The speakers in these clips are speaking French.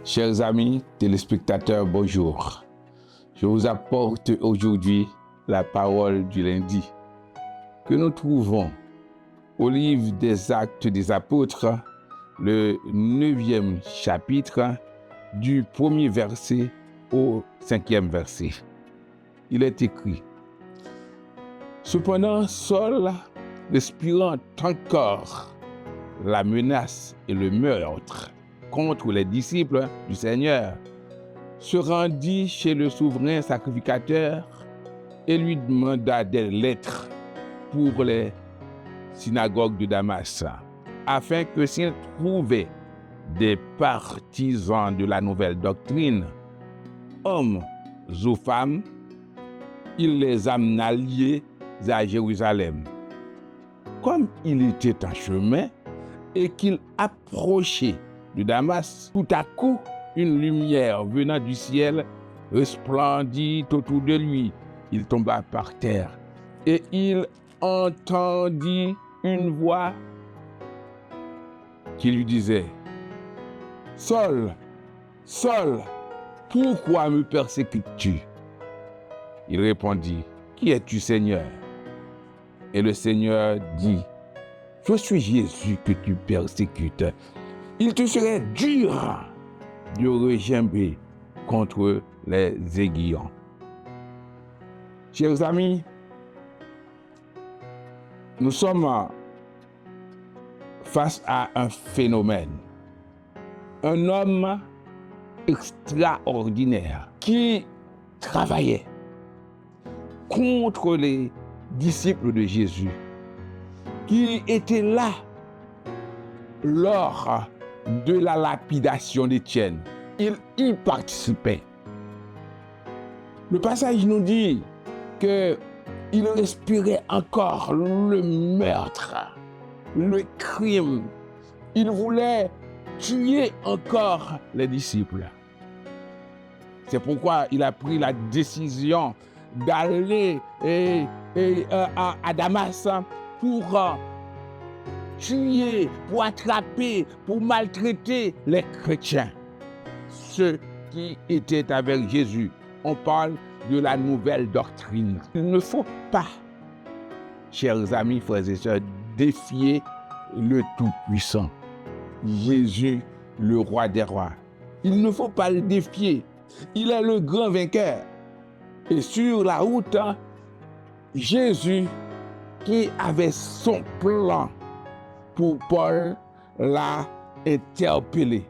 Chers amis téléspectateurs, bonjour. Je vous apporte aujourd'hui la parole du lundi que nous trouvons au livre des Actes des Apôtres, le 9e chapitre, du 1er verset au 5e verset. Il est écrit: Cependant, Saul, respirant encore la menace et le meurtre contre les disciples du Seigneur, se rendit chez le souverain sacrificateur et lui demanda des lettres pour les synagogues de Damas, afin que s'il trouvait des partisans de la nouvelle doctrine, hommes ou femmes, il les amena liés à Jérusalem. Comme il était en chemin et qu'il approchait de Damas, tout à coup, une lumière venant du ciel resplendit autour de lui. Il tomba par terre et il entendit une voix qui lui disait: Saul, Saul, pourquoi me persécutes-tu? Il répondit: Qui es-tu, Seigneur? Et le Seigneur dit: Je suis Jésus que tu persécutes. Il te serait dur de regimber contre les aiguillons. Chers amis, nous sommes face à un phénomène. Un homme extraordinaire qui travaillait contre les disciples de Jésus, qui était là lors de la lapidation d'Étienne. Il y participait. Le passage nous dit qu'il respirait encore le meurtre, le crime. Il voulait tuer encore les disciples. C'est pourquoi il a pris la décision d'aller à Damas pour tuer, pour attraper, pour maltraiter les chrétiens, ceux qui étaient avec Jésus. On parle de la nouvelle doctrine. Il ne faut pas, chers amis, frères et sœurs, défier le Tout-Puissant, Jésus, le roi des rois. Il ne faut pas le défier. Il est le grand vainqueur. Et sur la route, Jésus, qui avait son plan pour Paul, l'a interpellé.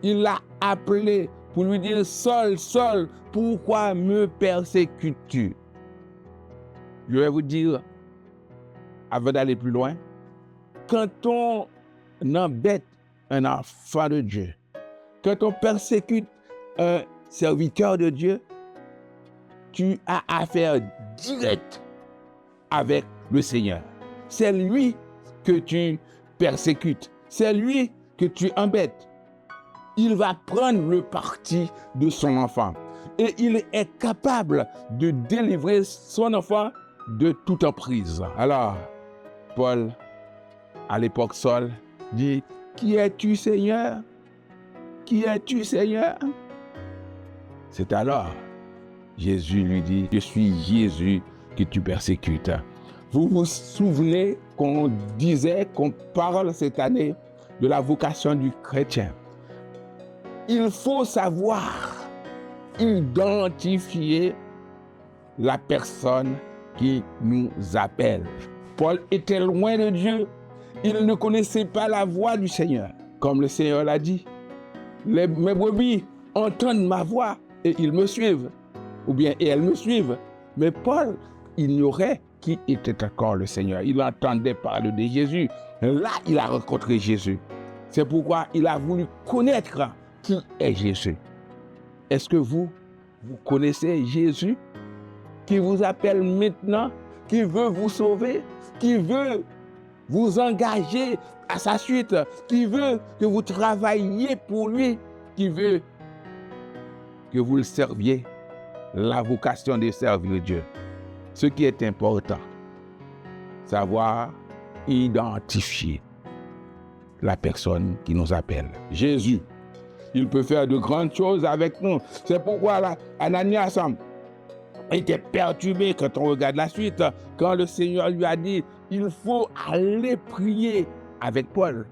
Il l'a appelé pour lui dire: Saul, Saul, pourquoi me persécutes-tu? Je vais vous dire, avant d'aller plus loin, quand on embête un enfant de Dieu, quand on persécute un serviteur de Dieu, tu as affaire directe avec le Seigneur. C'est lui que tu persécutes, c'est lui que tu embêtes. Il va prendre le parti de son enfant et il est capable de délivrer son enfant de toute emprise. Alors, Paul, à l'époque Saul, dit: Qui es-tu, Seigneur? Qui es-tu, Seigneur? C'est alors Jésus lui dit: Je suis Jésus que tu persécutes. Vous vous souvenez qu'on disait, qu'on parle cette année de la vocation du chrétien. Il faut savoir identifier la personne qui nous appelle. Paul était loin de Dieu. Il ne connaissait pas la voix du Seigneur. Comme le Seigneur l'a dit: mes brebis entendent ma voix et ils me suivent. Ou bien, et elles me suivent. Mais Paul ignorait qui était encore le Seigneur. Il entendait parler de Jésus. Là, il a rencontré Jésus. C'est pourquoi il a voulu connaître qui est Jésus. Est-ce que vous connaissez Jésus qui vous appelle maintenant, qui veut vous sauver, qui veut vous engager à sa suite, qui veut que vous travailliez pour lui, qui veut que vous le serviez? La vocation de servir Dieu. Ce qui est important, savoir identifier la personne qui nous appelle. Jésus, il peut faire de grandes choses avec nous. C'est pourquoi là, Ananias était perturbé quand on regarde la suite, quand le Seigneur lui a dit, il faut aller prier avec Paul.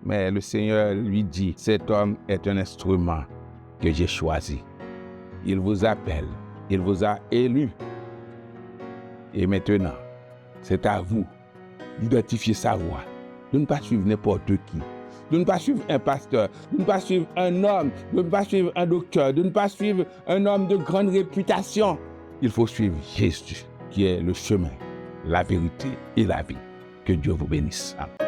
Mais le Seigneur lui dit, cet homme est un instrument que j'ai choisi. Il vous appelle, il vous a élu. Et maintenant, c'est à vous d'identifier sa voie, de ne pas suivre n'importe qui, de ne pas suivre un pasteur, de ne pas suivre un homme, de ne pas suivre un docteur, de ne pas suivre un homme de grande réputation. Il faut suivre Jésus, qui est le chemin, la vérité et la vie. Que Dieu vous bénisse. Amen.